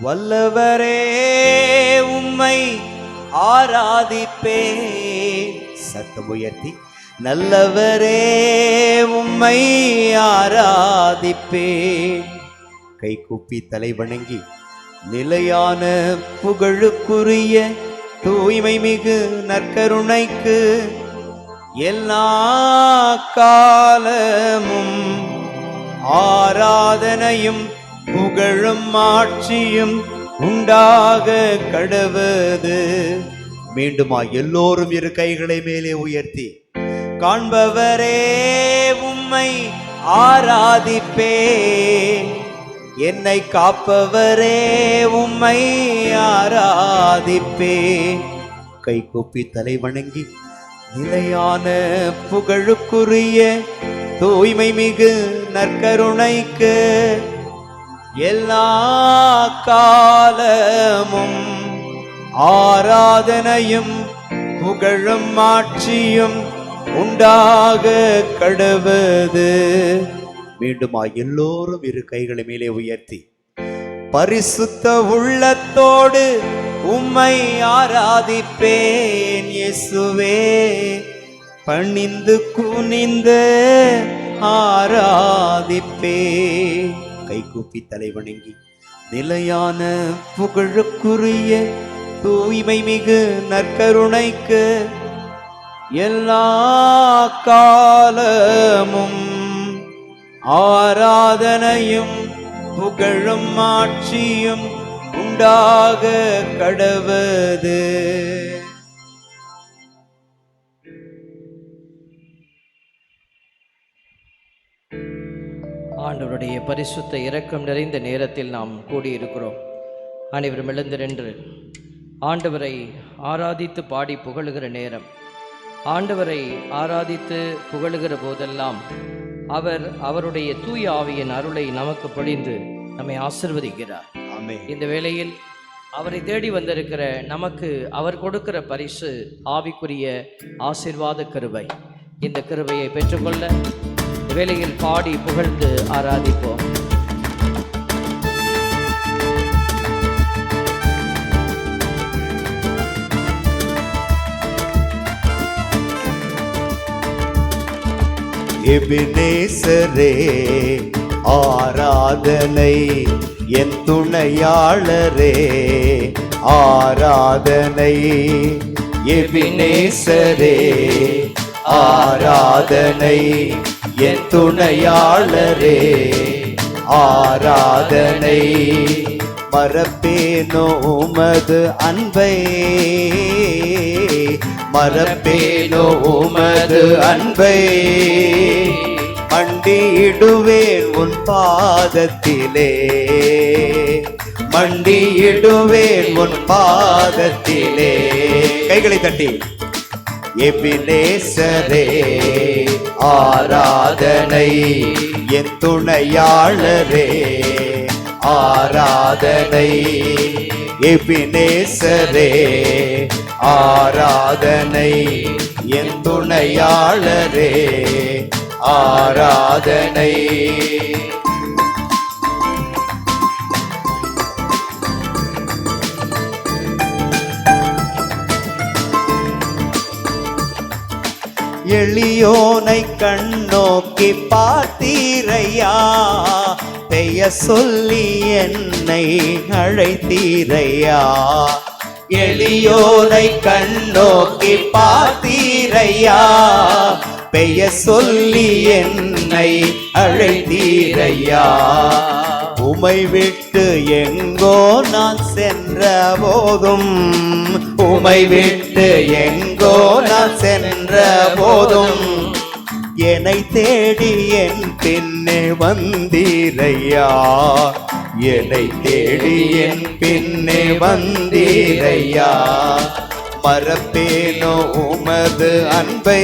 வல்லவரே உம்மை ஆராதிப்பேன். சத்தம் உயர்த்தி நல்லவரே உம்மை ஆராதிப்பேன். கை கூப்பி தலை வணங்கி நிலையான புகழுக்குரிய தூய்மை மிகு நற்கருணைக்கு எல்லா காலமும் ஆராதனையும் புகழும் ஆட்சியும் உண்டாக கடவது. மீண்டுமா எல்லோரும் இரு கைகளை மேலே உயர்த்தி காண்பவரே உம்மை ஆராதிப்பேன். என்னை காப்பவரே உம்மை ஆராதிப்பேன். கை கூப்பி தலை வணங்கி நிலையான புகழுக்குரிய தூய்மை மிகு நற்கருணைக்கு எல்லா காலமும் ஆராதனையும் புகழும் ஆட்சியும் உண்டாக கடவது. மீண்டுமா எல்லோரும் இரு கைகளை மேலே உயர்த்தி பரிசுத்த உள்ளத்தோடு உம்மை ஆராதிப்பேன். இயேசுவே பணிந்து குனிந்து ஆராதிப்பேன். கை கூப்பி தலை வணங்கி நிலையான புகழுக்குரிய தூய்மை மிகு நற்கருணைக்கு எல்லா காலமும் ஆராதனையும் புகழும் ஆட்சியும் உண்டாக கடவது. ஆண்டவருடைய பரிசுத்த இரக்கம் நிறைந்த நேரத்தில் நாம் கூடியிருக்கிறோம். அனைவரும் எழுந்து நின்று ஆண்டவரை ஆராதித்து பாடி புகழுகிற நேரம். ஆண்டவரை ஆராதித்து புகழுகிற போதெல்லாம் அவருடைய தூய ஆவியின் அருளை நமக்கு பொழிந்து நம்மை ஆசிர்வதிக்கிறார். இந்த வேளையில் அவரை தேடி வந்திருக்கிற நமக்கு அவர் கொடுக்கிற பரிசு ஆவிக்குரிய ஆசீர்வாத கிருபை. இந்த கிருபையை பெற்றுக்கொள்ள வேளையில் பாடி புகழ்ந்து ஆராதிப்போம். எபினேசரே ஆராதனை, என் துணையாளரே ஆராதனை. எபினேசரே ஆராதனை, என் துணையாளரே ஆராதனை. மறப்பேனோ உமது அன்பை, மறப்பேனோ உமது அன்பை. மண்டியிடுவேன் உன் பாதத்திலே, மண்டியிடுவேன் உன் பாதத்திலே. கைகளை தட்டி எபினேசரே ஆராதனை, என் துணையாளரே ஆராதனை. எபினேசரே ஆராதனை, என் துணையாளரே ஆராதனை. எளியோனை கண்ணோக்கி பார்த்தீரையா, பெயர் சொல்லி என்னை அழைத்தீரையா. எளியோனை கண்ணோக்கி பார்த்தீரையா, பெயர் சொல்லி என்னை அழைத்தீரையா. உமை விட்டு எங்கோ நான் சென்ற போதும், உமை விட்டு எங்கோ நான் சென்ற போதும், என்னை தேடி என் பின்னே வந்தீரையா. என்னை தேடி என் பின்னே வந்தீரையா. மறப்பேனோ உமது அன்பை,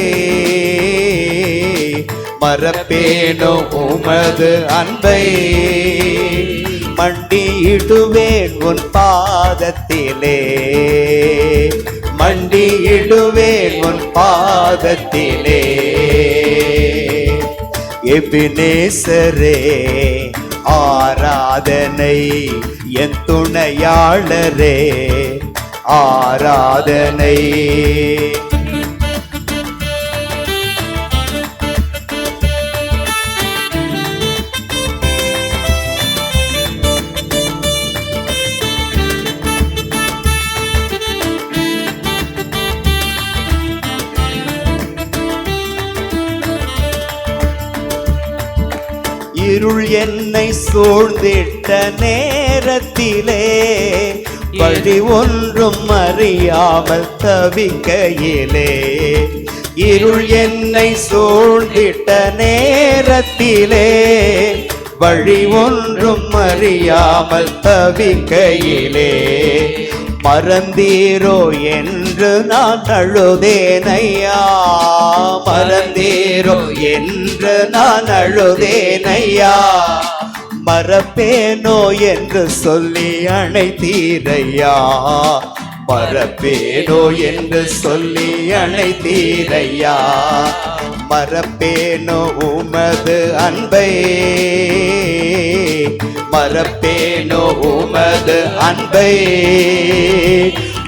மறப்பேனோ உமது அன்பை. மண்டியிடுவேன் உன் பாதத்திலே, மண்டியிடுவேன் உன் பாதத்திலே. எபினேசரே ஆராதனை என் துணையாளரே ஆராதனை. இருள் என்னை சூழ்ந்திட்ட நேரத்திலே வழி ஒன்றும் அறியாமல் தவிக்கையிலே, இருள் என்னை சூழ்ந்திட்ட நேரத்திலே வழி ஒன்றும் அறியாமல் தவிக்கையிலே, மறந்தீரோ என்று நான் அழுதேனையா, மறந்தீரோ என்று நான் அழுதேனையா, மறப்பேனோ என்று சொல்லி அழைத்தீரையா, மறப்பேனோ என்று சொல்லி அழைத்தீரையா, மறப்பேனோ உமது அன்பை, மறப்பேனோ உமது அன்பை,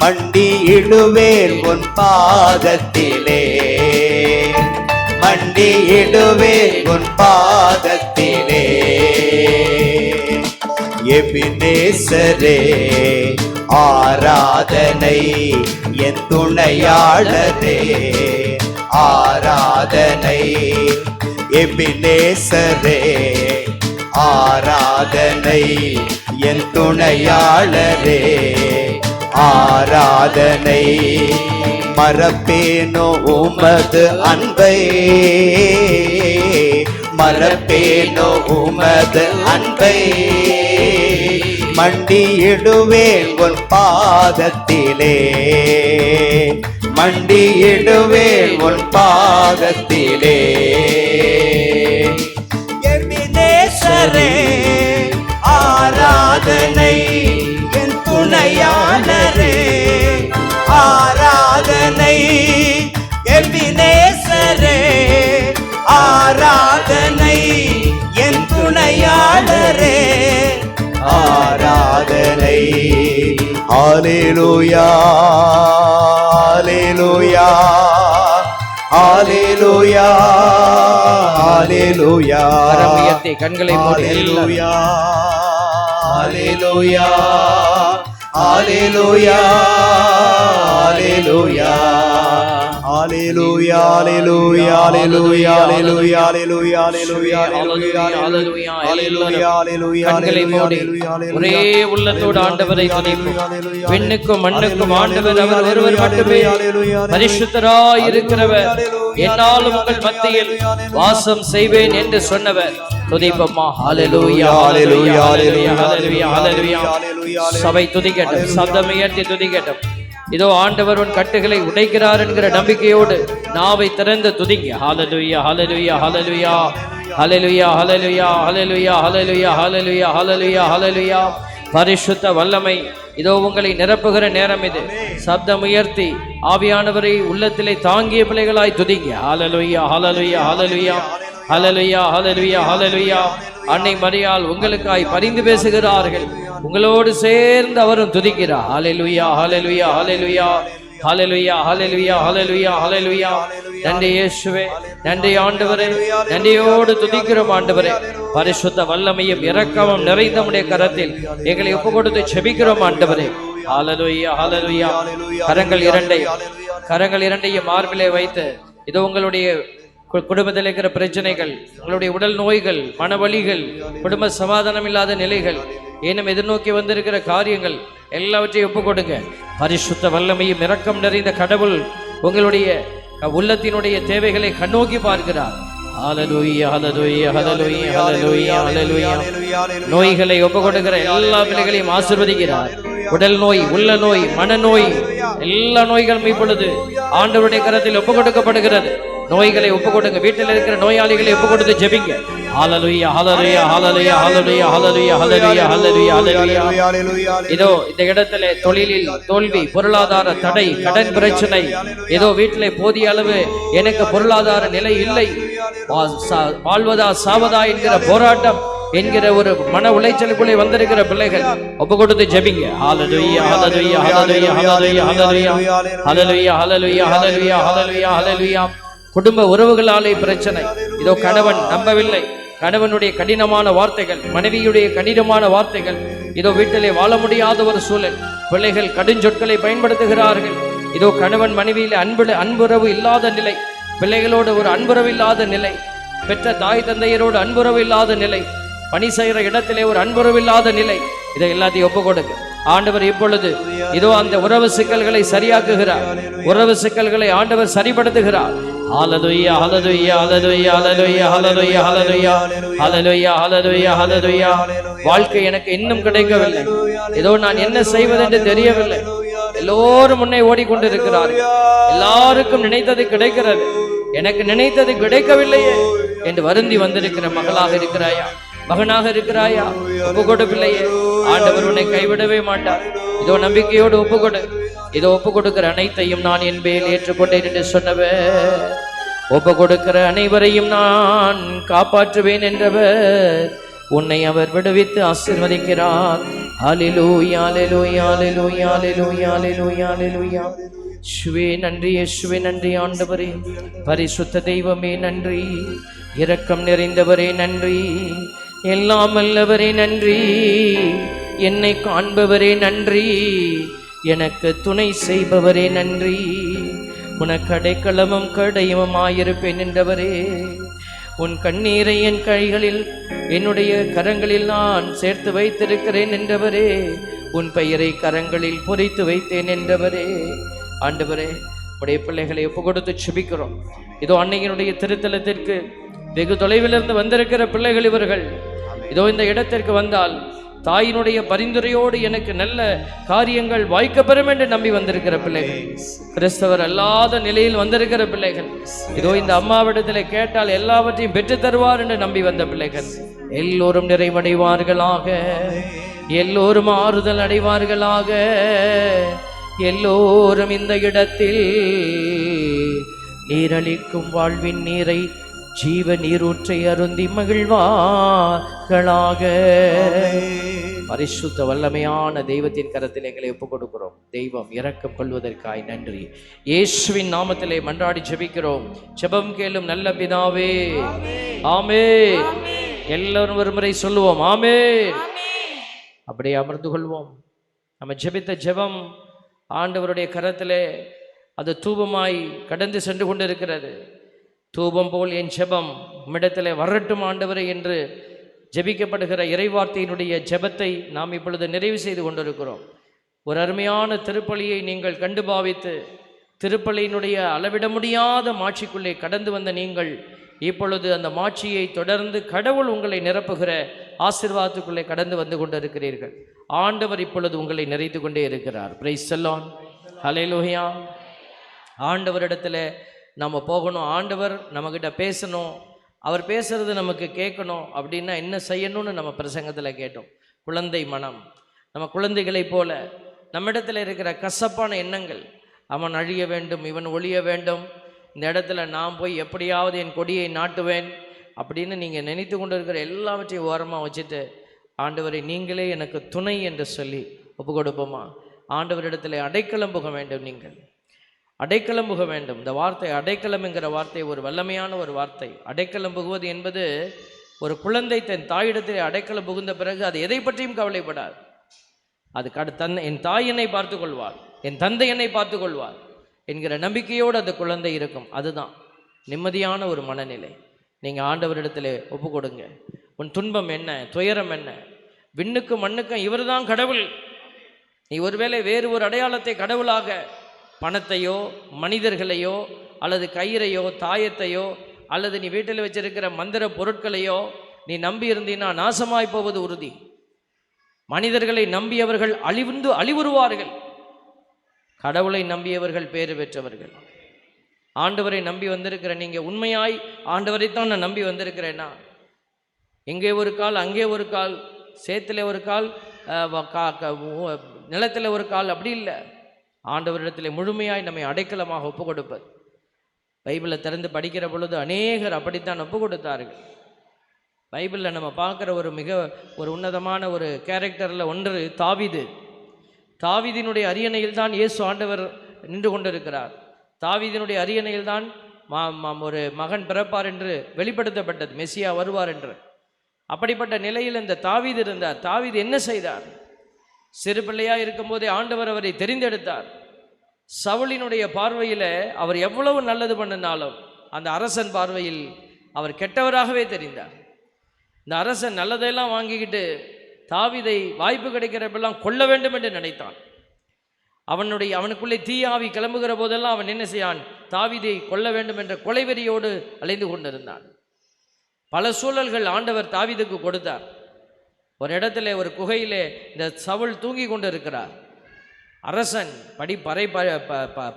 மண்டியிடுவேன் உன் பாதத்திலே, மண்டியிடுவேன் உன் பாதத்திலே. எபினேசரே ஆராதனை என் துணையாளரே ஆராதனை. எபினேசரே ஆராதனை என் துணையாளரே ஆராதனை. மறப்பேனோ உமது அன்பை, மறப்பேனோ உமது அன்பை, மண்டியிடுவேன் உன் பாதத்திலே, மண்டியிடுவேன் உன் பாதத்திலே. எபினேசரே ஆராதனை என் துணையாளரே ஆராதனை. எபினேசரே ஆராதனை என் துணையாளரே ஆராதனை. ஹல்லேலூயா ஹல்லேலூயா ஹல்லேலூயா ஹல்லேலூயா. கரம் உயர்த்தி கண்களை மூடி ஹல்லேலூயா ஹல்லேலூயா ஹல்லேலூயா ஹல்லேலூயா ஹalleluya hallelujah hallelujah hallelujah hallelujah hallelujah hallelujah hallelujah. கண்களை மூடி ஒரே உள்ளத்தோடு ஆண்டவரை துதிப்போம். விண்ணுக்கும் மண்ணுக்கும் ஆண்டவர் அவர் ஒருவர் மட்டுமே பரிசுத்தராய் இருக்கிறவர். என்னாலும் உங்கள் மத்தியில் வாசம் செய்வேன் என்று சொன்னவர். துதிப்போமா. ஹalleluya hallelujah hallelujah hallelujah hallelujah. சபை துதிக்கட்டும், சப்தம் உயர்த்தி துதிக்கட்டும். இதோ ஆண்டவர் உன் கட்டுகளை உடைக்கிறார் என்கிற நம்பிக்கையோடு நாவை திறந்து துதிங்க. ஹalleluya hallelujah hallelujah hallelujah hallelujah hallelujah hallelujah hallelujah hallelujah hallelujah. பரிசுத்த வல்லமை இதோ உங்களை நிரப்புகிற நேரம் இது. சப்தம் உயர்த்தி ஆவியானவரை உள்ளத்திலே தாங்கிய பிள்ளைகளாய் துதிங்க. ஹalleluya hallelujah hallelujah hallelujah hallelujah hallelujah. அன்னை மரியாள் உங்களுக்காய் பரிந்து பேசுகிறார்கள். உங்களோடு சேர்ந்து அவரும் துதிக்கிறார். ஹalleluya hallelujah hallelujah hallelujah hallelujah hallelujah hallelujah. நன்றி இயேசுவே, நன்றி ஆண்டவரே, நன்றியோடு துதிக்கிறோம் ஆண்டவரே. பரிசுத்த வல்லமையும் இரக்கமும் நிறைந்த உம்முடைய கரத்தில் எங்களை ஒப்புக்கொடுத்து செபிக்கிறோம் ஆண்டவரே. ஹalleluya hallelujah. கரங்கள் இரண்டையும் மார்பிலே வைத்து இதோ உங்களுடைய குடும்பத்தில் இருக்கிற பிரச்சனைகள், உங்களுடைய உடல் நோய்கள், மனவலிகள், குடும்ப சமாதானம் இல்லாத நிலைகள், ஏனும் எதிர்நோக்கி வந்திருக்கிற காரியங்கள் எல்லாவற்றையும் ஒப்புக் கொடுங்க. பரிசுத்த வல்லமையும் இரக்கம் நிறைந்த கடவுள் உங்களுடைய உள்ளத்தினுடைய தேவைகளை கண்ணோக்கி பார்க்கிறார். ஹalleluya hallelujah hallelujah hallelujah hallelujah. நோய்களை ஒப்புக் கொடுக்கிற எல்லா பிள்ளைகளையும் ஆசீர்வதிக்கிறார். உடல் நோய், உள்ள நோய், மனநோய், எல்லா நோய்களும் இப்பொழுது ஆண்டவருடைய கரத்தில் ஒப்புக் கொடுக்கப்படுகிறது. நோய்களை ஒப்புக் கொடுங்க. வீட்டில் இருக்கிற நோயாளிகளை ஒப்புக் கொடுத்து ஜெபிங்க. ஹalleluya hallelujah hallelujah hallelujah hallelujah hallelujah hallelujah hallelujah. இதோ இந்த இடத்திலே தொழிலில் தோல்வி, பொருளாதார தடை, கடன் பிரச்சனை, ஏதோ வீட்டிலே போதிய அளவு எனக்கு பொருளாதார நிலை இல்லை, வாழ்வதா சாவதா என்கிற போராட்டம் என்கிற ஒரு மன உளைச்சலுக்குள்ளே வந்திருக்கிற பிள்ளைகள் ஒப்பு கொடுத்து ஜெபிங்க. ஹல்லேலூயா ஹல்லேலூயா ஹல்லேலூயா ஹல்லேலூயா ஹல்லேலூயா ஹல்லேலூயா ஹல்லேலூயா ஹல்லேலூயா ஹல்லேலூயா ஹல்லேலூயா. குடும்ப உறவுகளாலே பிரச்சனை. இதோ கணவன் நம்பவில்லை, கணவனுடைய கடினமான வார்த்தைகள், மனைவியுடைய கடினமான வார்த்தைகள், இதோ வீட்டிலே வாழ முடியாத ஒரு சூழல், பிள்ளைகள் கடுஞ்சொற்களை பயன்படுத்துகிறார்கள். இதோ கணவன் மனைவியிலே அன்புறவு இல்லாத நிலை, பிள்ளைகளோடு ஒரு அன்புறவு இல்லாத நிலை, பெற்ற தாய் தந்தையரோடு அன்புறவு இல்லாத நிலை, பணி செய்கிற இடத்திலே ஒரு அன்புறவு இல்லாத நிலை, இதை எல்லாத்தையும் ஒப்பு கொடுங்க. ஆண்டவர் இப்பொழுது இதோ அந்த உறவு சிக்கல்களை சரியாக்குகிறார். உறவு சிக்கல்களை ஆண்டவர் சரிபடுத்துகிறார். ஹல்லேலூயா ஹல்லேலூயா ஹல்லேலூயா ஹல்லேலூயா ஹல்லேலூயா ஹல்லேலூயா ஹல்லேலூயா ஹல்லேலூயா ஹல்லேலூயா. வாழ்க்கை எனக்கு இன்னும் கிடைக்கவில்லை, ஏதோ நான் என்ன செய்வதென்று தெரியவில்லை. எல்லோரும் முன்னே ஓடிக்கொண்டிருக்கிறார்கள், எல்லாருக்கும் நினைத்தது கிடைக்கிறது, எனக்கு நினைத்தது கிடைக்கவில்லையே என்று வருந்தி வந்திருக்கிற மகளாக இருக்கிறாயா, மகனாக இருக்கிறாயா? ஒப்பு கொடு பிள்ளையே, ஆண்டவர் உன்னை கைவிடவே மாட்டார். இதோ நம்பிக்கையோடு ஒப்பு கொடு. இதோ ஒப்பு கொடுக்கிற அனைத்தையும் நான் என் பேரில் ஏற்றுக்கொண்டேன் என்று சொன்னவர், ஒப்பு கொடுக்கிற அனைவரையும் நான் காப்பாற்றுவேன் என்றவர், உன்னை அவர் விடுவித்து ஆசீர்வதிக்கிறார். ஹல்லேலூயா ஹல்லேலூயா ஹல்லேலூயா ஹல்லேலூயா ஹல்லேலூயா ஹல்லேலூயா. இயேசுவே நன்றி, இயேசுவே நன்றி. ஆண்டவரே, பரிசுத்த தெய்வமே நன்றி, இரக்கம் நிறைந்தவரே நன்றி, எல்லாம் வல்லவரே நன்றி, என்னை காண்பவரே நன்றி, எனக்கு துணை செய்பவரே நன்றி, உனக்கு அடைக்கலமும் கடையுமாயிருப்பேன் என்றவரே, உன் கண்ணீரை என் கைகளில் என்னுடைய கரங்களில் நான் சேர்த்து வைத்திருக்கிறேன் என்றவரே, உன் பெயரை கரங்களில் பொறித்து வைத்தேன் என்றவரே. ஆண்டவரே, உடைய பிள்ளைகளை ஒப்பு கொடுத்து சுபிக்கிறோம். இதோ அன்னையினுடைய திருத்தலத்திற்கு வெகு தொலைவிலிருந்து வந்திருக்கிற பிள்ளைகள் இவர்கள். இதோ இந்த இடத்திற்கு வந்தால் தாயினுடைய பரிந்துரையோடு எனக்கு நல்ல காரியங்கள் வாய்க்கப்பெறும் என்று நம்பி வந்திருக்கிற பிள்ளைகள், கிறிஸ்தவர் அல்லாத நிலையில் வந்திருக்கிற பிள்ளைகள், இதோ இந்த அம்மாவிடத்தில் கேட்டால் எல்லாவற்றையும் பெற்று தருவார் என்று நம்பி வந்த பிள்ளைகள் எல்லோரும் நிறைவடைவார்களாக, எல்லோரும் ஆறுதல் அடைவார்களாக, எல்லோரும் இந்த இடத்தில் நீரளிக்கும் வாழ்வின் நீரை, ஜீவ நீரூற்றை அருந்தி மகிழ்வார்களாக. பரிசுத்த வல்லமையான தெய்வத்தின் கரத்தில் எங்களை ஒப்புக் கொடுக்கிறோம். தெய்வம் இரக்கம் கொள்வதற்காய் நன்றி. இயேசுவின் நாமத்திலே மன்றாடி ஜெபிக்கிறோம். ஜெபம் கேளும் நல்ல பிதாவே, ஆமென். எல்லாரும் ஒரு முறை சொல்லுவோம், ஆமென். அப்படியே அமர்ந்து கொள்வோம். நம்ம ஜெபித்த ஜெபம் ஆண்டவருடைய கரத்திலே அது தூபமாய் கடந்து சென்று கொண்டிருக்கிறது. தூபம் போல் என் ஜெபம் உம்மிடத்திலே வரட்டும் ஆண்டவரே என்று ஜெபிக்கப்படுகிற இறைவார்த்தையினுடைய ஜெபத்தை நாம் இப்பொழுது நிறைவு செய்து கொண்டிருக்கிறோம். ஒரு அருமையான திருப்பலியை நீங்கள் கண்டு பாவித்து திருப்பலியினுடைய அளவிட முடியாத மாட்சிக்குள்ளே கடந்து வந்த நீங்கள் இப்பொழுது அந்த மாட்சியை தொடர்ந்து கடவுள் உங்களை நிரப்புகிற ஆசீர்வாதத்துக்குள்ளே கடந்து வந்து கொண்டிருக்கிறீர்கள். ஆண்டவர் இப்பொழுது உங்களை நிறைத்து கொண்டே இருக்கிறார். பிரைஸ் தி லார்ட், ஹல்லேலூயா. ஆண்டவரிடத்தில் நம்ம போகணும், ஆண்டவர் நம்மக்கிட்ட பேசணும், அவர் பேசுறது நமக்கு கேட்கணும் அப்படின்னா என்ன செய்யணும்னு நம்ம பிரசங்கத்தில் கேட்டோம். குழந்தை மனம், நம்ம குழந்தைகளைப் போல நம்மிடத்தில் இருக்கிற கசப்பான எண்ணங்கள், அவன் அழிய வேண்டும், இவன் ஒழிய வேண்டும், இந்த இடத்துல நான் போய் எப்படியாவது என் கொடியை நாட்டுவேன் அப்படின்னு நீங்கள் நினைத்து கொண்டு இருக்கிற எல்லாவற்றையும் ஓரமாக வச்சுட்டு ஆண்டவரை நீங்களே எனக்கு துணை என்று சொல்லி ஒப்பு கொடுப்போமா? ஆண்டவரிடத்தில் அடைக்கலம் புக வேண்டும். நீங்கள் அடைக்கலம் புக வேண்டும். இந்த வார்த்தை அடைக்கலம் என்கிற வார்த்தை ஒரு வல்லமையான ஒரு வார்த்தை. அடைக்கலம் புகுவது என்பது ஒரு குழந்தை தன் தாயிடத்தில் அடைக்கலம் புகுந்த பிறகு அது எதை பற்றியும் கவலைப்படாது. அது என் தாய் என்னை பார்த்து கொள்வார், என் தந்தை என்னை பார்த்து கொள்வார் என்கிற நம்பிக்கையோடு அந்த குழந்தை இருக்கும். அதுதான் நிம்மதியான ஒரு மனநிலை. நீங்கள் ஆண்டவரிடத்தில் ஒப்பு கொடுங்க. உன் துன்பம் என்ன, துயரம் என்ன, விண்ணுக்கும் மண்ணுக்கும் இவர் தான் கடவுள். நீ ஒருவேளை வேறு ஒரு அடையாளத்தை கடவுளாக, பணத்தையோ மனிதர்களையோ அல்லது கயிறையோ தாயத்தையோ அல்லது நீ வீட்டில் வச்சிருக்கிற மந்திர பொருட்களையோ நீ நம்பி இருந்தீன்னா நாசமாய் போவது உறுதி. மனிதர்களை நம்பியவர்கள் அழிவுறுவார்கள். கடவுளை நம்பியவர்கள் பேறு பெற்றவர்கள். ஆண்டவரை நம்பி வந்திருக்கிற நீங்கள் உண்மையாய் ஆண்டவரைத்தான் நான் நம்பி வந்திருக்கிறேன்னா, எங்கே ஒரு கால் அங்கே ஒரு கால், சேத்துல ஒரு கால் நிலத்தில் ஒரு கால், அப்படி இல்லை. ஆண்டவரிடத்தில் முழுமையாய் நம்மை அடைக்கலமாக ஒப்பு கொடுப்பது. பைபிளை திறந்து படிக்கிற பொழுது அநேகர் அப்படித்தான் ஒப்பு கொடுத்தார்கள். பைபிளில் நம்ம பார்க்குற ஒரு உன்னதமான ஒரு கேரக்டரில் ஒன்று தாவீது. தாவீதினுடைய அரியணையில் தான் இயேசு ஆண்டவர் நின்று கொண்டிருக்கிறார். தாவீதினுடைய அரியணையில் தான் ஒரு மகன் பிறப்பார் என்று வெளிப்படுத்தப்பட்டது, மெசியா வருவார் என்று. அப்படிப்பட்ட நிலையில் இந்த தாவீது இருந்தார். தாவீது என்ன செய்தார்? சிறு பிள்ளையாக இருக்கும்போதே ஆண்டவர் அவரை தெரிந்தெடுத்தார். சவுலினுடைய பார்வையில் அவர் எவ்வளவு நல்லது பண்ணினாலும் அந்த அரசன் பார்வையில் அவர் கெட்டவராகவே தெரிந்தார். இந்த அரசன் நல்லதையெல்லாம் வாங்கிக்கிட்டு தாவீதை வாய்ப்பு கிடைக்கிறப்பெல்லாம் கொல்ல வேண்டும் என்று நினைத்தான். அவனுக்குள்ளே தீயாவி கிளம்புகிற போதெல்லாம் அவன் என்ன செய்யான்? தாவீதை கொல்ல வேண்டும் என்ற கொலைவெறியோடு அலைந்து கொண்டிருந்தான். பல சூழல்கள் ஆண்டவர் தாவீதுக்கு கொடுத்தார். ஒரு இடத்துல ஒரு குகையிலே இந்த சவுல் தூங்கி கொண்டு இருக்கிறார். அரசன்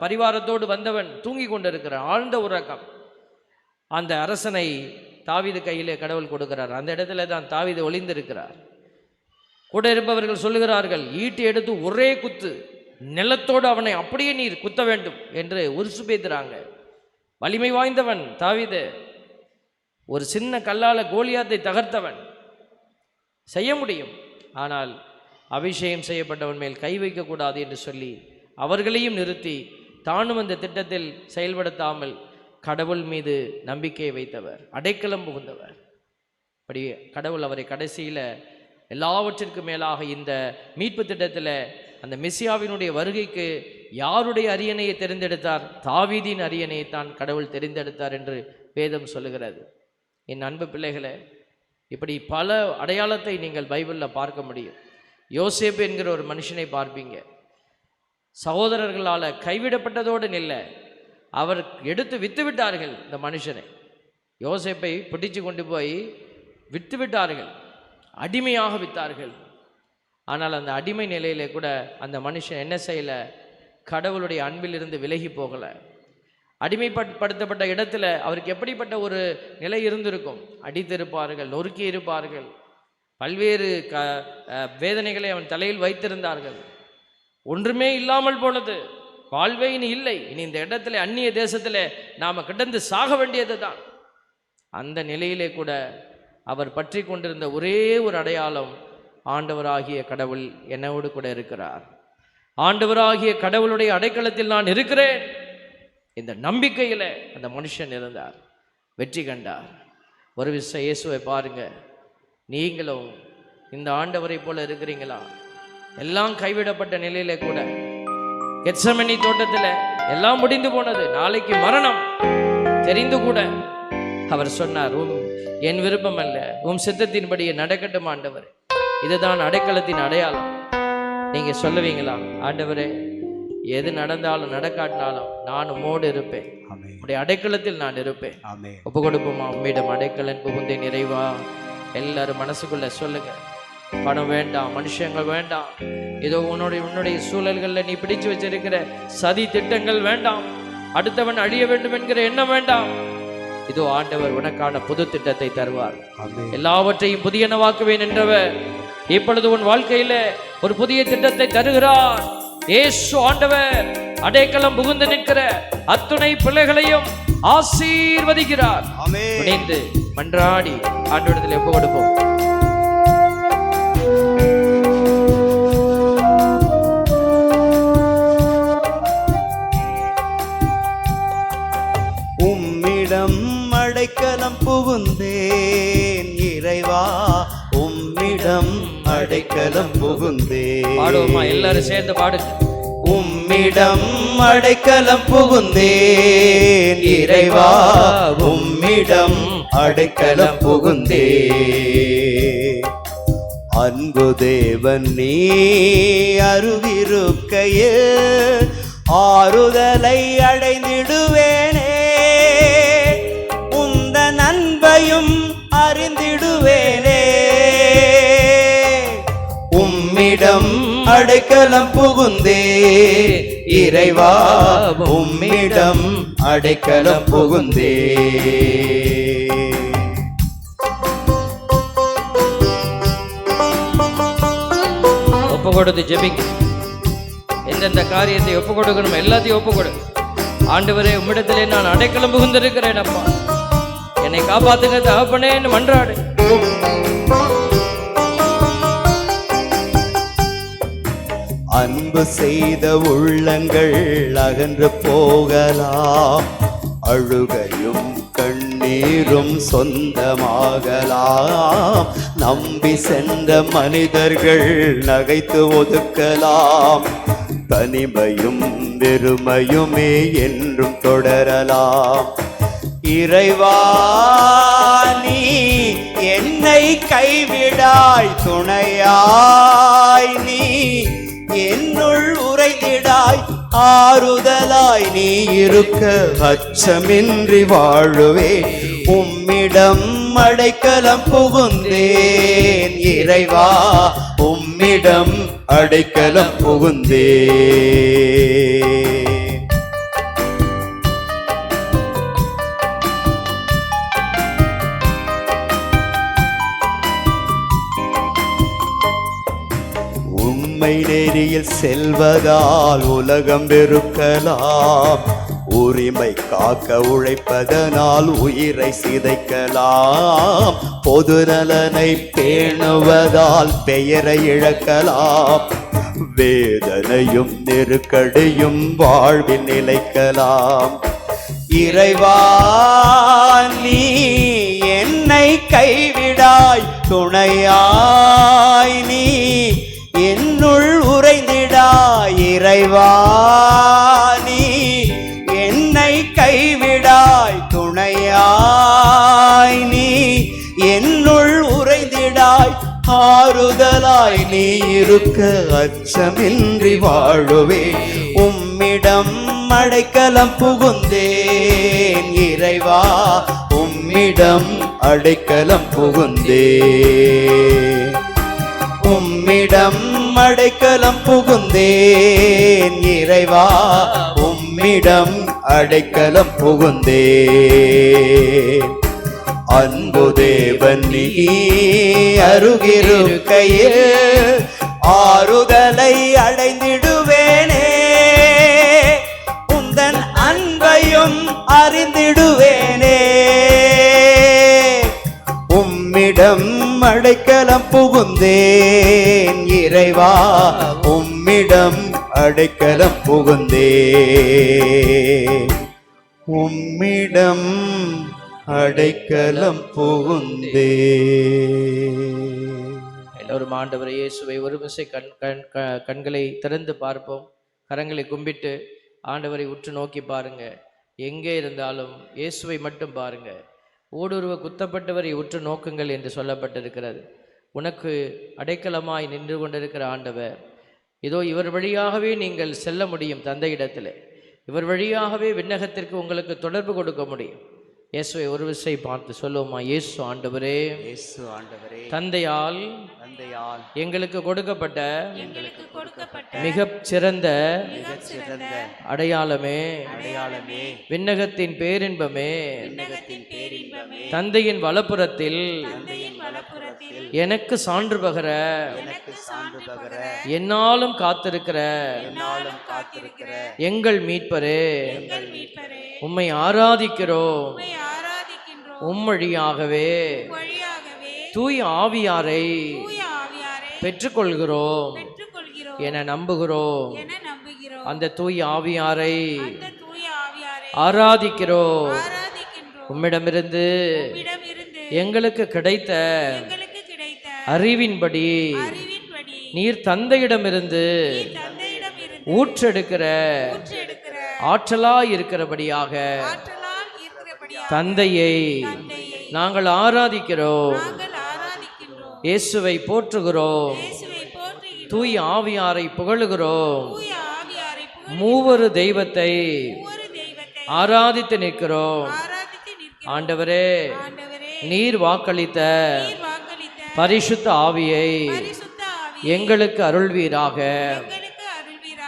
பரிவாரத்தோடு வந்தவன் தூங்கி கொண்டிருக்கிறார், ஆழ்ந்த உறக்கம். அந்த அரசனை தாவீது கையிலே கடவுள் கொடுக்கிறார். அந்த இடத்துல தான் தாவீது ஒளிந்திருக்கிறார். கூட இருப்பவர்கள் சொல்லுகிறார்கள், ஈட்டி எடுத்து ஒரே குத்து, நிலத்தோடு அவனை அப்படியே நீர் குத்த வேண்டும் என்று உருசு பேத்துறாங்க. வலிமை வாய்ந்தவன் தாவீது. ஒரு சின்ன கல்லால கோலியாத்தை தகர்த்தவன், செய்ய முடியும். ஆனால் அபிஷேகம் செய்யப்பட்டவன் மேல் கை வைக்கக்கூடாது என்று சொல்லி அவர்களையும் நிறுத்தி தானும் அந்த திட்டத்தில் செயல்படுத்தாமல் கடவுள் மீது நம்பிக்கை வைத்தவர், அடைக்கலம் புகுந்தவர். அப்படி கடவுள் அவரை கடைசியில் எல்லாவற்றிற்கும் மேலாக இந்த மீட்பு திட்டத்தில் அந்த மெசியாவினுடைய வருகைக்கு யாருடைய அரியணையை தெரிந்தெடுத்தார்? தாவீதின் அரியணையைத்தான் கடவுள் தெரிந்தெடுத்தார் என்று வேதம் சொல்லுகிறது. என் அன்பு பிள்ளைகளே, இப்படி பல அடையாளத்தை நீங்கள் பைபிளில் பார்க்க முடியும். யோசேப்பு என்கிற ஒரு மனுஷனை பார்ப்பீங்க. சகோதரர்களால் கைவிடப்பட்டதோடு நில்ல, அவர் எடுத்து விற்று விட்டார்கள். இந்த மனுஷனை, யோசேப்பை பிடிச்சு கொண்டு போய் விற்று விட்டார்கள், அடிமையாக விற்றார்கள். ஆனால் அந்த அடிமை நிலையிலே கூட அந்த மனுஷன் என்ன செய்யலை? கடவுளுடைய அன்பிலிருந்து விலகி போகலை. அடிமைப்படுத்தப்பட்ட இடத்துல அவருக்கு எப்படிப்பட்ட ஒரு நிலை இருந்திருக்கும்? அடித்திருப்பார்கள், நொறுக்கி இருப்பார்கள், பல்வேறு வேதனைகளை அவன் தலையில் வைத்திருந்தார்கள். ஒன்றுமே இல்லாமல் போனது, வாழ்வே இனி இல்லை, இனி இந்த இடத்துல அந்நிய தேசத்தில் நாம் கிடந்து சாக வேண்டியது தான். அந்த நிலையிலே கூட அவர் பற்றி கொண்டிருந்த ஒரே ஒரு அடையாளம், ஆண்டவராகிய கடவுள் என்னோடு கூட இருக்கிறார், ஆண்டவராகிய கடவுளுடைய அடைக்கலத்தில் நான் இருக்கிறேன். இந்த நம்பிக்கையில் அந்த மனுஷன் இருந்தார், வெற்றி கண்டார். ஒரு விஷயம், இயேசுவை பாருங்க, நீங்களும் இந்த ஆண்டவரை போல இருக்கிறீங்களா? எல்லாம் கைவிடப்பட்ட நிலையில கூட, கெத்செமனி தோட்டத்தில் எல்லாம் முடிந்து போனது, நாளைக்கு மரணம் தெரிந்து கூட அவர் சொன்னார், என் விருப்பம் அல்ல, உம் சித்தத்தின்படியே நடக்கட்டும் ஆண்டவர். இதுதான் அடைக்கலத்தின் அடையாளம். நீங்க சொல்லுவீங்களா? ஆண்டவரே, எது நடந்தாலும் நடக்காட்டினாலும் நான் உம்மோடு இருப்பேன், உடைய அடைக்கலத்தில் நான் இருப்பேன். ஒப்பு கொடுப்போமா? உம்மிடம் அடைக்கலன் புகுந்தே நிறைவா. எல்லாரும் மனசுக்குள்ள சொல்லுங்க. பணம் வேண்டாம், மனுஷங்கள் வேண்டாம், ஏதோ உன்னுடைய சூழல்களில் நீ பிடிச்சு வச்சிருக்கிற சதி திட்டங்கள் வேண்டாம், அடுத்தவன் அழிய வேண்டும் என்கிற எண்ணம் வேண்டாம். இதோ ஆண்டவர் உனக்கான புது திட்டத்தை தருவார். எல்லாவற்றையும் புதியனவாக்குவேன் என்றவர் இப்பொழுது உன் வாழ்க்கையில ஒரு புதிய திட்டத்தை தருகிறார். இயேசு ஆண்டவர் அடைக்கலம் புகுந்து நிற்கிற அத்துணை பிள்ளைகளையும் ஆசீர்வதிக்கிறார். இணைந்து மன்றாடி ஆண்டவரிடத்தில் ஒப்பு கொடுப்போம். உம்மிடம் அடைக்கலம் புகுந்தேன் இறைவா, உம்மிடம் அடைக்கலம் புகுந்தேன். பாடுவோமா? எல்லாரும் சேர்ந்து பாடுங்க. உம்மிடம் அடைக்கலம் புகுந்தேன் இறைவா, உம்மிடம் அடைக்கலம் புகுந்தேன். அன்பு தேவன் நீ அருகிருக்கையில் ஆறுதலை அடைந்திடுவேனே, உந்த நன்மையும் அறிந்திடுவேனே. உம்மிடம் அடைக்கலம் புகுந்தே இறைவா, உம்மிடம் அடைக்கலம் புகுந்தே. ஒப்பு கொடுத்து ஜெபிங்க. எந்தெந்த காரியத்தை ஒப்பு கொடுக்கணும் எல்லாத்தையும் ஒப்பு கொடு. ஆண்டவரே, உம்மிடத்திலே நான் அடைக்கலம் புகுந்திருக்கிறேன் அப்பா, என்னை காப்பாத்துங்க தகப்பனே என்று மன்றாடு. அன்பு செய்த உள்ளங்கள் அகன்று போகலாம், அழுகையும் கண்ணீரும் சொந்தமாகலாம். நம்பி சென்ற மனிதர்கள் நகைத்து ஒதுக்கலாம், தனிமையும் வெறுமையுமே என்றும் தொடரலாம். இறைவா நீ என்னை கைவிடாய், துணையாய் நீ என்னுள் உறைந்திடாய், ஆறுதலாய் நீ இருக்க அச்சமின்றி வாழுவே. உம்மிடம் அடைக்கலம் புகுந்தேன் இறைவா, உம்மிடம் அடைக்கலம் புகுந்தேன். உண்மை நெறியில் செல்வதால் உலகம் வெறுக்கலாம், உரிமை காக்க உழைப்பதனால் உயிரை சிதைக்கலாம். பொது நலனை பேணுவதால் பெயரை இழக்கலாம், வேதனையும் நெருக்கடியும் வாழ்வில் நிலைக்கலாம். இறைவா நீ என்னை கைவிடாய், துணையாய் நீ என்னுள் உறைந்திடாய். இறைவா நீ என்னை கைவிடாய், துணையாய் நீ என்னுள் உறைந்திடாய், ஆறுதலாய் நீ இருக்க அச்சமின்றி வாழுவே. உம்மிடம் அடைக்கலம் புகுந்தேன் இறைவா, உம்மிடம் அடைக்கலம் புகுந்தேன். உம்மிடம் அடைக்கலம் புகுந்தேன் இறைவா, உம்மிடம் அடைக்கலம் புகுந்தேன். அன்பு தேவன் நீ அருகிருக்கையில் ஆறுதலை அடைந்திடுவேனே, உந்தன் அன்பையும் அறிந்திடுவேனே. உம்மிடம் அடைக்கலம் புகுந்தேன் இறைவா, உம்மிடம் அடைக்கலம் புகுந்தேன். உம்மிடம் அடைக்கலம் புகுந்தேன். எல்லோரும் ஆண்டவர் இயேசுவை ஒரு விசை கண்களை திறந்து பார்ப்போம். கரங்களை கும்பிட்டு ஆண்டவரை உற்று நோக்கி பாருங்க. எங்கே இருந்தாலும் இயேசுவை மட்டும் பாருங்க. ஊடுருவ குத்தப்பட்டவரை உற்று நோக்குங்கள் என்று சொல்லப்பட்டிருக்கிறது. உனக்கு அடைக்கலமாய் நின்று கொண்டிருக்கிற ஆண்டவர் இதோ இவர் வழியாகவே நீங்கள் செல்ல முடியும். தந்தையிடத்தில் இவர் வழியாகவே விண்ணகத்திற்கு உங்களுக்கு தொடர்பு கொடுக்க முடியும். இயேசுவை ஒரு விசை பார்த்து சொல்லுவோமா? இயேசு ஆண்டவரே, இயேசு ஆண்டவரே, தந்தையால் எங்களுக்கு கொடுக்கப்பட்ட மிகச் சிறந்த அடையாளமே, விண்ணகத்தின் பேரின்பமே, தந்தையின் வலப்புறத்தில் எனக்கு சான்று பகர என்னாலும் காத்திருக்கிற எங்கள் மீட்பரே, உம்மை ஆராதிக்கிறோம். உம்மொழியாகவே தூய் ஆவியாரை பெற்றுக்கொள்கிறோம் என நம்புகிறோம். அந்த தூய் ஆவியாரை ஆராதிக்கிறோம். உம்மிடமிருந்து எங்களுக்கு கிடைத்த அறிவின்படி நீர் தந்தையிடமிருந்து ஊற்றெடுக்கிற ஆற்றலாய் இருக்கிறபடியாக தந்தையை நாங்கள் ஆராதிக்கிறோம். இயேசுவை போற்றுகிறோம். தூய் ஆவியாரை புகழுகிறோம். மூவரு தெய்வத்தை ஆராதித்து நிற்கிறோம். ஆண்டவரே, நீர் வாக்களித்த பரிசுத்த ஆவியை எங்களுக்கு அருள்வீராக.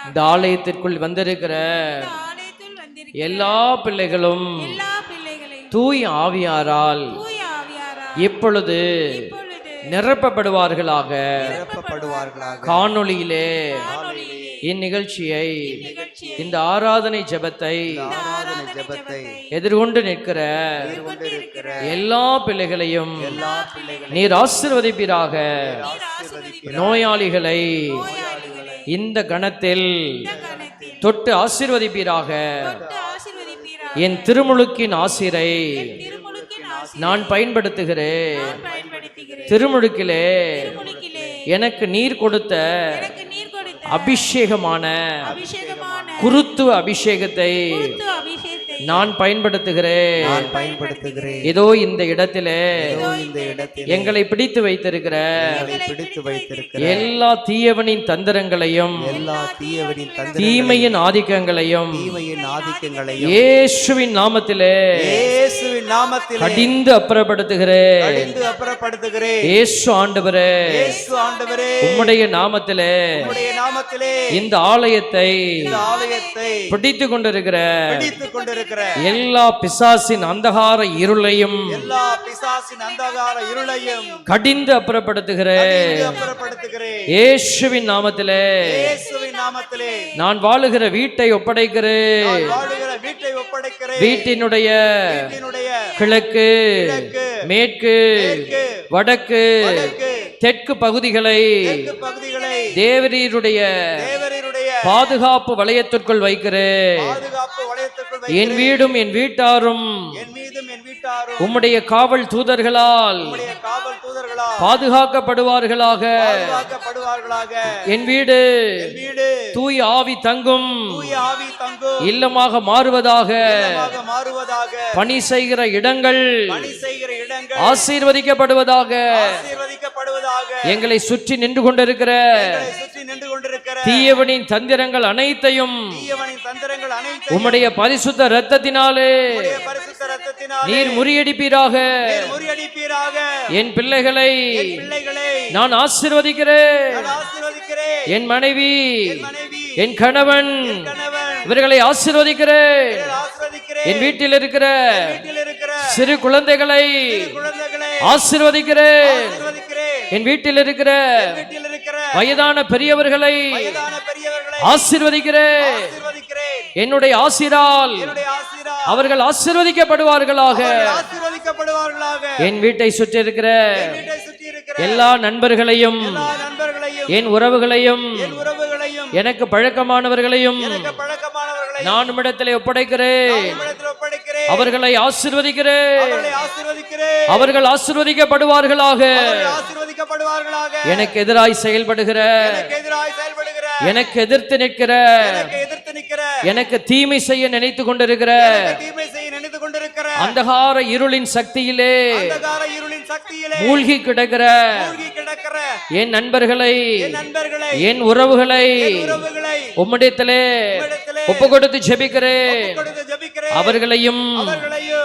இந்த ஆலயத்திற்குள் வந்திருக்கிற எல்லா பிள்ளைகளும் தூய் ஆவியாரால் இப்பொழுது நிரப்பப்படுவார்களாக. காணொளியிலே இந்நிகழ்ச்சியை, இந்த ஆராதனை ஜெபத்தை ஜெபத்தை எதிர்கொண்டு நிற்கிற எல்லா பிள்ளைகளையும் நீர் ஆசீர்வதிப்பீராக. நோயாளிகளை இந்த கணத்தில் தொட்டு ஆசீர்வதிப்பீராக. என் திருமுழுக்கின் ஆசிரை நான் பயன்படுத்துகிறேன். திருமுழுக்கிலே எனக்கு நீர் கொடுத்த அபிஷேகமான குருத்துவ அபிஷேகத்தை நான் பயன்படுத்துகிறேன். இதோ இந்த இடத்திலே எங்களை பிடித்து வைத்திருக்கிற எல்லா தீயவனின் தந்திரங்களையும் தீமையின் ஆதிக்கங்களையும் இயேசுவின் நாமத்திலே கடிந்து அப்புறப்படுத்துகிறேன். இயேசு ஆண்டவரே, உம்முடைய நாமத்திலே இந்த ஆலயத்தை பிடித்துக் கொண்டிருக்கிற எல்லா பிசாசின் அந்தகார இருளையும் கடிந்து அப்புறப்படுத்துகிறேன். இயேசுவின் நாமத்திலே நான் வாழுகிற வீட்டை ஒப்படைக்கிறேன். வீட்டினுடைய கிழக்கு, மேற்கு, வடக்கு, தெற்கு பகுதிகளை தேவரீருடைய பாதுகாப்பு வளையத்திற்குள் வைக்கிறேன். என் வீடும் என் வீட்டாரும் உம்முடைய காவல் தூதர்களால் பாதுகாக்கப்படுவார்களாக. என் வீடு தூய் ஆவி தங்கும் இல்லமாக மாறுவதாக. பணி செய்கிற இடங்கள் ஆசீர்வதிக்கப்படுவதாக. எங்களை சுற்றி நின்று கொண்டிருக்கிற தீயவனின் தந்திரங்கள் அனைத்தையும் உம்முடைய பரிசுத்த இரத்தத்தினாலே நீர் முறியடிப்பீராக. என் பிள்ளைகளை நான் ஆசீர்வதிக்கிறேன். என் மனைவி, என் கணவன், இவர்களை ஆசீர்வதிக்கிறேன். என் வீட்டில் இருக்கிற சிறு குழந்தைகளை ஆசீர்வதிக்கிறேன். என் வீட்டில் இருக்கிற வயதான பெரியவர்களை ஆசீர்வதிக்கிறேன். என்னுடைய ஆசீரால் அவர்கள் ஆசீர்வதிக்கப்படுவார்களாக. என் வீட்டை சுற்றி இருக்கிற எல்லா நண்பர்களையும், என் உறவுகளையும், எனக்கு பழக்கமானவர்களையும் நான் உம்மிடத்திலே ஒப்படைக்கிறேன். அவர்களை ஆசீர்வதிக்கிறேன். அவர்கள் ஆசீர்வதிக்கப்படுவார்களாக. எனக்கு எதிராய் செயல்படுகிற, எனக்கு எதிர்த்து நிற்கிற, எனக்கு தீமை செய்ய நினைத்து கொண்டிருக்கிற அந்தகார இருளின் சக்தியிலே மூழ்கி கிடக்கிற என் நண்பர்களை, என் உறவுகளை உம்மிடத்திலே ஒப்பு கொடுத்து ஜெபிக்கிறேன். அவர்களையும்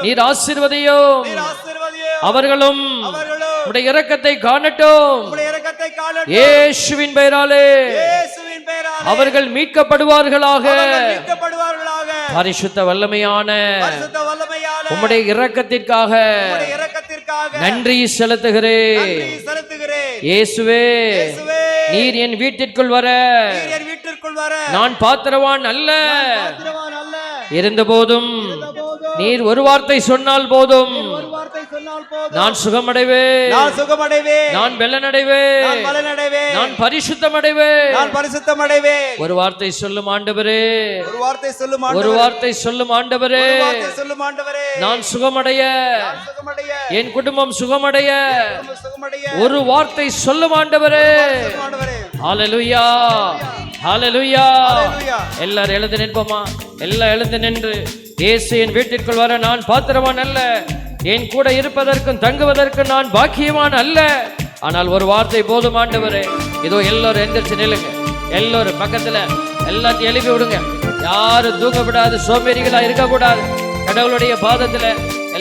நீர் ஆசீர்வதியும். அவர்களும் உம்முடைய இரக்கத்தை காணட்டும். இயேசுவின் பெயராலே அவர்கள் மீட்கப்படுவார்களாக. பரிசுத்த வல்லமையான உம்முடைய இரக்கத்திற்காக நன்றி செலுத்துகிறேன். இயேசுவே, நீர் என் வீட்டிற்குள் வர நான் பாத்திரவான் அல்ல. இருந்தபோதும் நீர் ஒரு வார்த்தை சொன்னால் போதும் நான் சுகமடைவேன். நான் பலனடைவேன். நான் பரிசுத்தமடைவேன். ஒரு வார்த்தை சொல்லும் ஆண்டவரே, ஒரு வார்த்தை சொல்லும் ஆண்டவரே, நான் சுகமடைய, என் குடும்பம் சுகமடைய ஒரு வார்த்தை சொல்லும் ஆண்டவரே. ஹல்லேலூயா, ஹல்லேலூயா. எல்லாரும் எழுந்து நிற்போமா? எல்லாம் எழுந்து நின்று, இயேசு என் வீட்டிற்குள் வர நான் பாத்திரவான் அல்ல. என் கூட இருப்பதற்கும் தங்குவதற்கும் நான் பாக்கியவான் அல்ல. ஆனால் ஒரு வார்த்தை போதும் ஆண்டவரே. இதோ எல்லோரும் எந்திரிச்சு நில்லுங்க. எல்லோரும் பக்கத்துல எல்லாத்தையும் எழுப்பி விடுங்க. யாரும் தூங்க விடாது, சோம்பேறிகளா இருக்கக்கூடாது. கடவுளுடைய பாதத்துல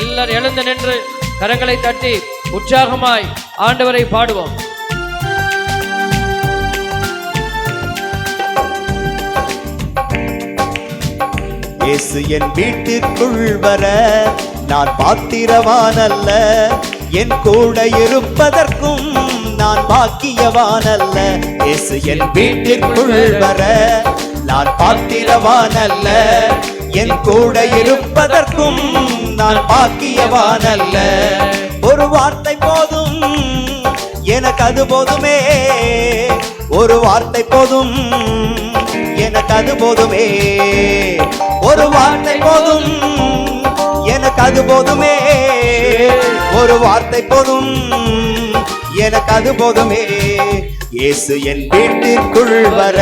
எல்லாரும் எழுந்து நின்று கரங்களை தட்டி உற்சாகமாய் ஆண்டவரை பாடுவோம். இயேசு என் வீட்டிற்குள் வர நான் பாத்திரவான் அல்ல. என் கூட இருப்பதற்கும் நான் பாக்கியவான் அல்ல. இயேசு என் வீட்டிற்குள் வர நான் பாத்திரவான் அல்ல. என் கூட இருப்பதற்கும் நான் பாக்கியவான் அல்ல. ஒரு வார்த்தை போதும் எனக்கு அது போதுமே, ஒரு வார்த்தை போதும் எனக்கு அது போதுமே, ஒரு வார்த்தை போதும் எனக்கு அது போதுமே, ஒரு வார்த்தை போதும் எனக்கு அது போதுமே. இயேசு என் வீட்டிற்குள் வர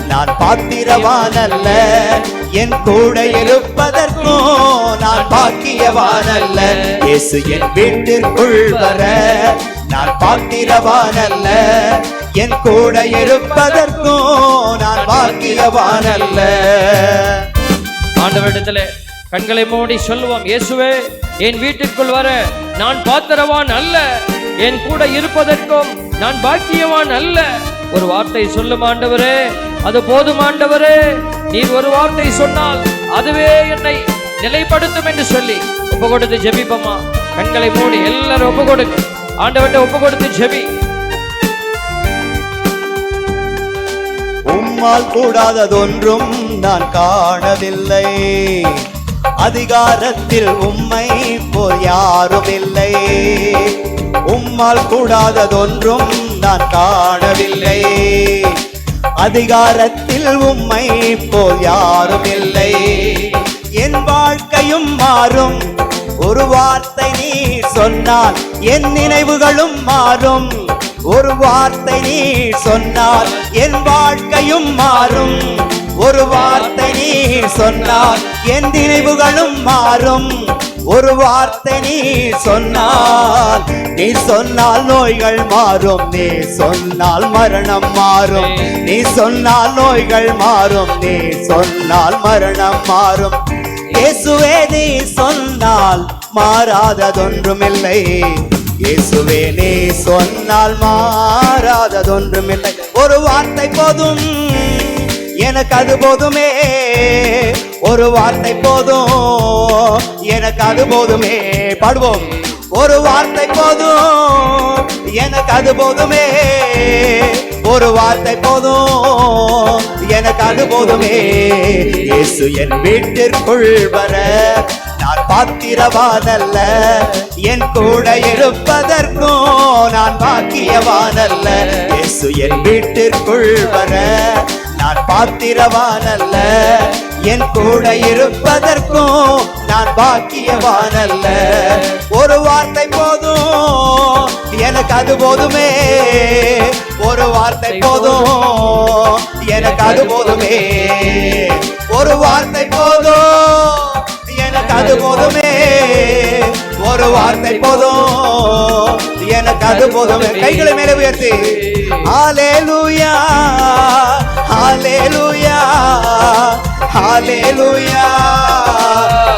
நான் பாத்திரவான் அல்ல, என் கூட இருப்பதற்கும் நான் பாக்கியவான் அல்ல. இயேசு என் வீட்டிற்குள் வர நான் பாத்திரவான் அல்ல, என் கூட இருப்பதற்கும் நான் பாக்கியவான் அல்ல. ஆண்டவரிடத்திலே கண்களை மூடி சொல்லுவோம், இயேசுவே என் வீட்டிற்குள் வர நான் பாத்திரவான் அல்ல, என் கூட இருப்பதற்கும் நான் பாக்கியவான் அல்ல. ஒரு வார்த்தை சொல்லும் ஆண்டவரே, அது போதும் ஆண்டவரே. நீர் ஒரு வார்த்தை சொன்னால் அதுவே என்னை நிலைப்படுத்தும் என்று சொல்லி ஒப்பு கொடுத்து ஜெபிப்போமா? கண்களை மூடி எல்லாரும் ஒப்பு கொடுங்க, ஆண்டவர்கிட்ட ஒப்பு கொடுத்து ஜெபி. உம்மால் கூடாததொன்றும் நான் காணவில்லை, அதிகாரத்தில் உம்மை போல் யாரும் இல்லை. உம்மால் கூடாததொன்றும் நான் காணவில்லை, அதிகாரத்தில் உம்மை போல் யாரும் இல்லை. என் வாழ்க்கையும் மாறும், ஒரு வார்த்தை நீ சொன்னால் என் நினைவுகளும் மாறும். ஒரு வார்த்தை நீ சொன்னால் என் வாழ்க்கையும் மாறும், ஒரு வார்த்தை நீ சொன்னால் என் நினைவுகளும் மாறும். ஒரு வார்த்தை நீ சொன்னால், நீ சொன்னால் நோய்கள் மாறும், நீ சொன்னால் மரணம் மாறும், நீ சொன்னால் நோய்கள் மாறும், நீ சொன்னால் மரணம் மாறும். இயேசுவே நீ சொன்னால் மாறாததொன்றுமில்லை, இயேசுவே நீ சொன்னால் மாறாததொன்றுமில்லை. ஒரு வார்த்தை போதும் எனக்கு அது போதுமே, ஒரு வார்த்தை போதும் எனக்கு அது போதுமே. பாடுவோம், ஒரு வார்த்தை போதும் எனக்கு அது போதுமே, ஒரு வார்த்தை போதும் எனக்கு அது போதுமே. இயேசு என் வீட்டிற்குள் வர நான் பாத்திரவான் அல்ல, என் கூட இருப்பதற்கும் நான் பாக்கியவான் அல்ல. இயேசு என் வீட்டிற்குள் வர நான் பாத்திரவான் அல்ல, என் கூட இருப்பதற்கும் நான் பாக்கியவான் அல்ல. ஒரு வார்த்தை போதும் எனக்கு அது போதுமே, ஒரு வார்த்தை போதும் எனக்கு அது போதுமே, ஒரு வார்த்தை போதும் எனக்கு அது போதுமே, ஒரு வார்த்தை போதும் எனக்கு அது போதுமே. கைகளை மேலே உயர்த்தி ஹல்லேலூயா ஹல்லேலூயா ஹல்லேலூயா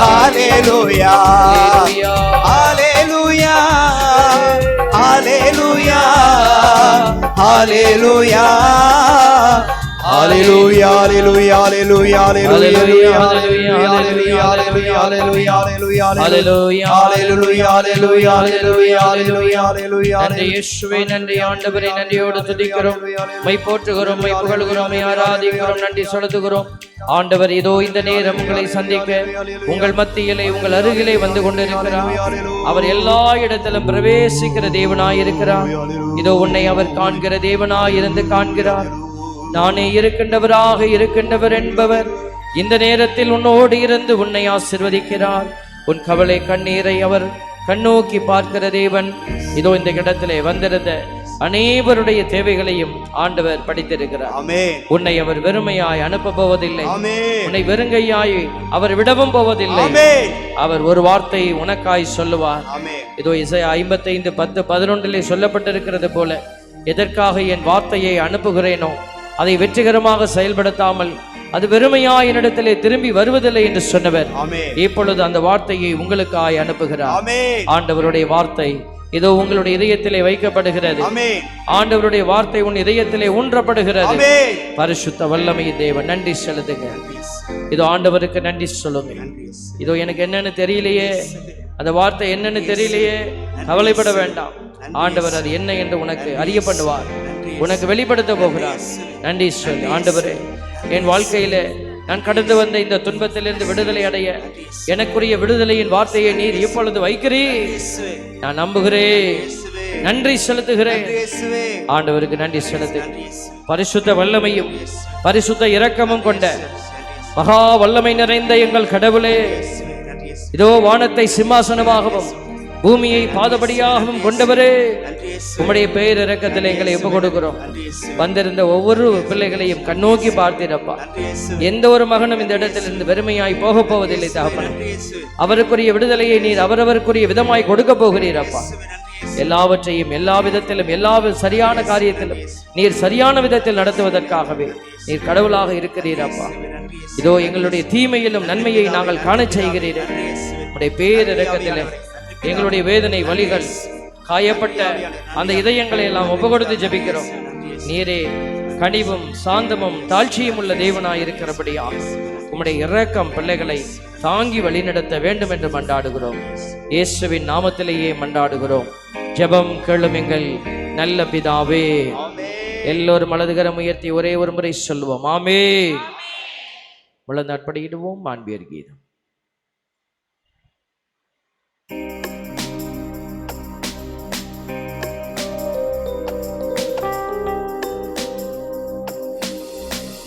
ஹல்லேலூயா ஹல்லேலூயா ஹல்லேலூயா ஹல்லேலூயா Hallelujah, hallelujah, hallelujah, hallelujah, hallelujah, hallelujah, hallelujah, hallelujah, hallelujah, hallelujah, hallelujah, hallelujah, hallelujah. நன்றி இயேசுவே, நன்றி ஆண்டவரே, நன்றியோடு துதிக்கிறோம், மை போற்றுகிறோம், மை புகழுகிறோம், மை ஆராதிக்கிறோம், நன்றி செலுத்துகிறோம். ஆண்டவர் இதோ இந்த நேரம் உங்களை சந்திக்க உங்கள் மத்தியிலே உங்கள் அருகிலே வந்து கொண்டிருக்கிறார். அவர் எல்லா இடத்திலும் பிரவேசிக்கிற தேவனாய் இருக்கிறார். இதோ உன்னை அவர் காண்கிற தேவனாய் இருந்து காண்கிறார். நானே இருக்கின்றவராக இருக்கின்றவர் என்பவர் இந்த நேரத்தில் உன்னோடு இருந்து உன்னை ஆசீர்வதிக்கிறார். உன் கவலை கண்ணீரை அவர் கண்ணோக்கி பார்க்கிற தேவன். இதோ இந்த இடத்திலே வந்திருந்த அனைவருடைய தேவைகளையும் ஆண்டவர் படித்திருக்கிறார். உன்னை அவர் வெறுமையாய் அனுப்ப போவதில்லை, உன்னை வெறுங்கையாய் அவர் விடவும் போவதில்லை. அவர் ஒரு வார்த்தை உனக்காய் சொல்லுவார். இதோ இசையா 55:10-11 சொல்லப்பட்டிருக்கிறது போல, எதற்காக என் வார்த்தையை அனுப்புகிறேனோ அதை வெற்றிகரமாக செயல்படுத்தாமல் அது வெறுமையாய் என்னிடத்திலே திரும்பி வருவதில்லை என்று சொன்னவர் இப்பொழுது அந்த வார்த்தையை உங்களுக்காய் அனுப்புகிறார். ஆண்டவருடைய வார்த்தை இதோ உங்களுடைய இதயத்திலே வைக்கப்படுகிறது. ஆண்டவருடைய வார்த்தை உன் இதயத்திலே ஊன்றப்படுகிறது. பரிசுத்த வல்லமை தேவன், நன்றி செலுத்துங்க. இதோ ஆண்டவருக்கு நன்றி சொல்லுங்க. இதோ எனக்கு என்னன்னு தெரியலையே, அந்த வார்த்தை என்னன்னு தெரியலையே, கவலைப்பட வேண்டாம். ஆண்டவர் அது என்ன என்று உனக்கு அறிய பண்ணுவார், உனக்கு வெளிப்படுத்த போகிறார். நன்றி சொல். ஆண்டவரே, என் வாழ்க்கையில நான் கடந்து வந்த இந்த துன்பத்திலிருந்து விடுதலை அடைய எனக்குரிய விடுதலையின் வார்த்தையை நீர் இப்பொழுது வைக்கிறீர். நான் நம்புகிறேன், நன்றி செலுத்துகிறேன். ஆண்டவருக்கு நன்றி செலுத்து. பரிசுத்த வல்லமையும் பரிசுத்த இரக்கமும் கொண்ட மகா வல்லமை நிறைந்த எங்கள் கடவுளே, இதோ வானத்தை சிம்மாசனமாகவும் பூமியை பாதபடியாகவும் கொண்டவரே, உம்முடைய பெயர் இரக்கத்தில் எங்களை ஒப்புக் கொடுக்கிறோம். வந்திருந்த ஒவ்வொரு பிள்ளைகளையும் கண்ணோக்கி பார்த்தீரப்பா. எந்த ஒரு மகனும் இந்த இடத்திலிருந்து வெறுமையாய் போக போவதில்லை தகப்பனே. அவருக்குரிய விடுதலையை நீர் அவரவருக்குரிய விதமாய் கொடுக்க போகிறீரப்பா. எல்லாவற்றையும் எல்லா விதத்திலும் எல்லா சரியான காரியத்திலும் நீர் சரியான விதத்தில் நடத்துவதற்காகவே நீர் கடவுளாக இருக்கிறீரப்பா. இதோ எங்களுடைய தீமையிலும் நன்மையை நாங்கள் காண செய்கிறீர். உடைய பேரிரக்கத்திலே எங்களுடைய வேதனை வலிகள் காயப்பட்ட அந்த இதயங்களை எல்லாம் ஒப்பு கொடுத்து ஜெபிக்கிறோம். நீரே கனிவும் சாந்தமும் தாழ்ச்சியும் உள்ள தேவனாய் இருக்கிறபடியா உம்முடைய இரக்கம் பிள்ளைகளை தாங்கி வழிநடத்த வேண்டும் என்று மன்றாடுகிறோம். இயேசுவின் நாமத்திலேயே மன்றாடுகிறோம். ஜெபம் கேளும் எங்கள் நல்ல பிதாவே. எல்லோரும் மலதுகரம் உயர்த்தி ஒரே ஒரு முறை சொல்லுவோம், ஆமென். முழந்து அர்ப்பணியிடுவோம். மாண்பியர் கீதம்.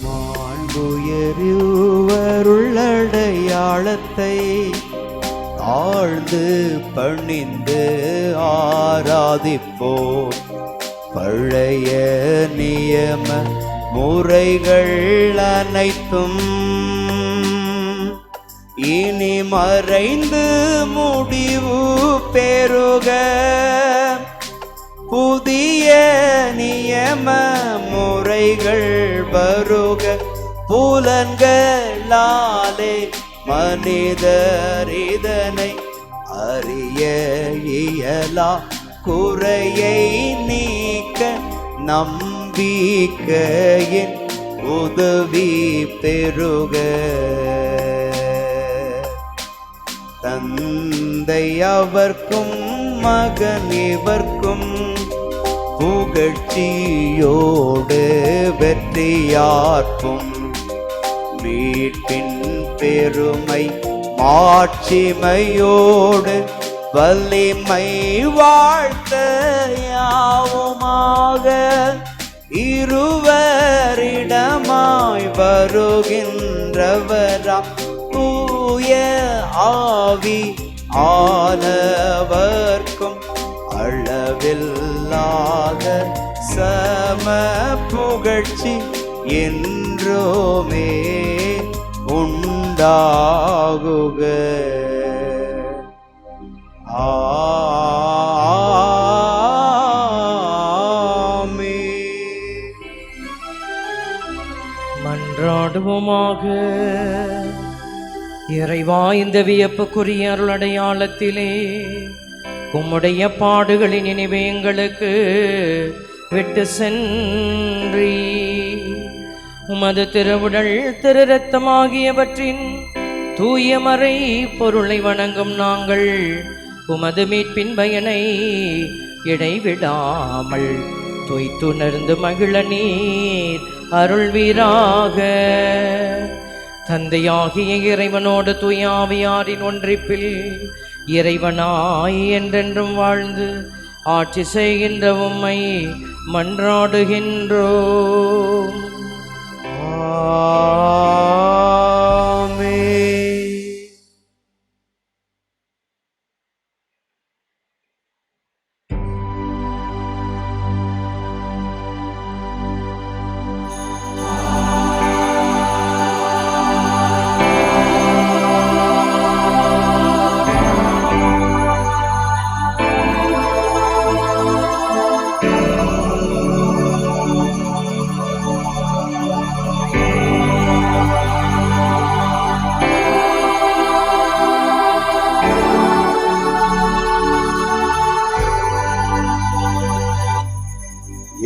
மாண்புயருள்ளடையாளத்தை ஆழ்ந்து பணிந்து ஆராதிப்போம். பழைய நியம முறைகள் அனைத்தும் இனி மறைந்து முடிவு பெறுக. புதிய நியம முறைகள் வருக. புலன்களாலே மனிதர் இதனை அறிய இயலா. குறையை நீக்க நம்பிக்கையின் உதவி பெறுக. தந்தை அவர்க்கும் மகன் இவர்க்கும் புகழ்ச்சியோடு வெற்றியார்க்கும். மீட்பின் பெருமை மாட்சிமையோடு வலிமை வாழ்த்த யாவுமாக. இருவரிடமாய் வருகின்றவராம் தூய ஆவி ஆனவர்க்கும் அளவில்லாத சம புகழ்ச்சி என்றுமே உண்டாகுக. மன்றாடுவோமாக. இறைவா, இந்த வியப்புக்குரிய அருள் அடையாளத்திலே உம்முடைய பாடுகளின் நினைவை எங்களுக்கு விட்டு சென்றி உமது திருவுடல் திரு இரத்தமாகியவற்றின் தூயமறை பொருளை வணங்கும் நாங்கள் உமது மீட்பின் பயனை இடைவிடாமல் தொய்த்துணர்ந்து மகிழ நீர் அருள்வீராக. தந்தையாகிய இறைவனோடு தூயாவியாரின் ஒன்றிப்பில் இறைவனாய் என்றென்றும் வாழ்ந்து ஆட்சி செய்கின்ற உம்மை மன்றாடுகின்றோம்.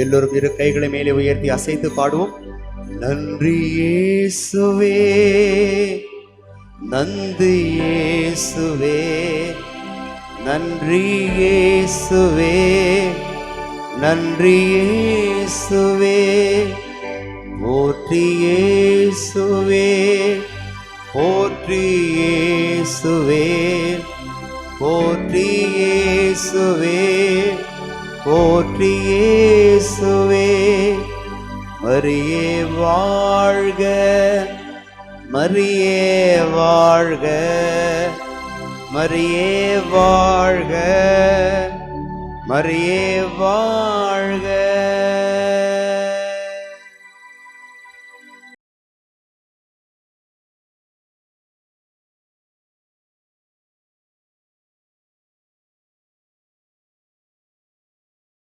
எல்லோரும் இரு கைகளை மேலே உயர்த்தி அசைத்து பாடுவோம். நன்றி இயேசுவே, நன்றி இயேசுவே, நன்றி இயேசுவே, நன்றி இயேசுவே, போற்றி இயேசுவே. போற்றி இயேசுவே, போற்றி இயேசுவே, போற்றி இயேசுவே. மரியே வாழ்க, மரியே வாழ்க, மரியே வாழ்க, மரியே வாழ்க.